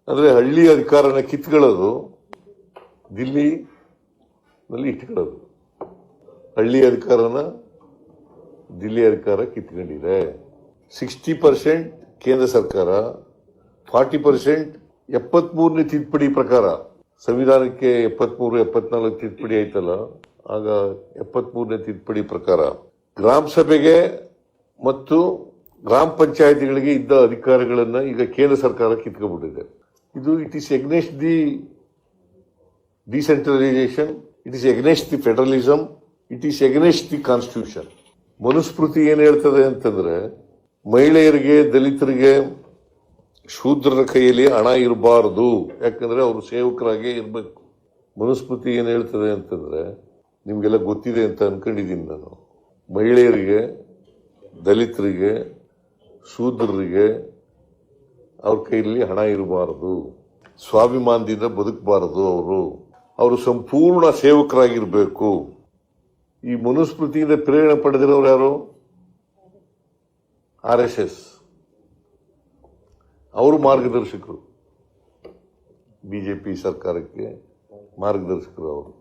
ಅಂದ್ರೆ ಹಳ್ಳಿ ಅಧಿಕಾರನ ಕಿತ್ಕೊಳ್ಳೋದು, ದಿಲ್ಲಿನಲ್ಲಿ ಇಟ್ಕೊಳ್ಳೋದು. ಹಳ್ಳಿ ಅಧಿಕಾರನ ದಿಲ್ಲಿ ಅಧಿಕಾರ ಕಿತ್ಕೊಂಡಿದೆ. 60% ಕೇಂದ್ರ ಸರ್ಕಾರ, 40% 73ನೇ ತಿದ್ದುಪಡಿ ಪ್ರಕಾರ, ಸಂವಿಧಾನಕ್ಕೆ 73, 74 ತಿದ್ದುಪಡಿ ಆಯ್ತಲ್ಲ, ಆಗ 73ನೇ ತಿದ್ದುಪಡಿ ಪ್ರಕಾರ ಗ್ರಾಮ ಸಭೆಗೆ ಮತ್ತು ಗ್ರಾಮ ಪಂಚಾಯತಿಗಳಿಗೆ ಇದ್ದ ಅಧಿಕಾರಗಳನ್ನ ಈಗ ಕೇಂದ್ರ ಸರ್ಕಾರ ಕಿತ್ಕೊಂಡ್ಬಿಟ್ಟಿದೆ. ಇದು it is against the decentralisation, it is against the federalism, it is against the constitution. Manusmriti ಏನ್ ಹೇಳ್ತದೆ ಅಂತಂದ್ರೆ, ಮಹಿಳೆಯರಿಗೆ, ದಲಿತರಿಗೆ, ಶೂದ್ರರ ಕೈಯಲ್ಲಿ ಹಣ ಇರಬಾರದು, ಯಾಕಂದ್ರೆ ಅವರು ಸೇವಕರಾಗಿ ಇರಬೇಕು. ಮನುಸ್ಮೃತಿ ಏನ್ ಹೇಳ್ತದೆ ಅಂತಂದ್ರೆ, ನಿಮ್ಗೆಲ್ಲ ಗೊತ್ತಿದೆ ಅಂತ ಅನ್ಕೊಂಡಿದ್ದೀನಿ ನಾನು, ಮಹಿಳೆಯರಿಗೆ, ದಲಿತರಿಗೆ, ಶೂದ್ರರಿಗೆ ಅವ್ರ ಕೈಯಲ್ಲಿ ಹಣ ಇರಬಾರದು, ಸ್ವಾಭಿಮಾನದಿಂದ ಬದುಕಬಾರದು, ಅವರು ಸಂಪೂರ್ಣ ಸೇವಕರಾಗಿರ್ಬೇಕು. ಈ ಮನುಸ್ಮೃತಿಯಿಂದ ಪ್ರೇರಣೆ ಪಡೆದಿರೋರು ಯಾರು? RSS. ಅವರು ಮಾರ್ಗದರ್ಶಕರು, ಬಿಜೆಪಿ ಸರ್ಕಾರಕ್ಕೆ ಮಾರ್ಗದರ್ಶಕರು ಅವರು.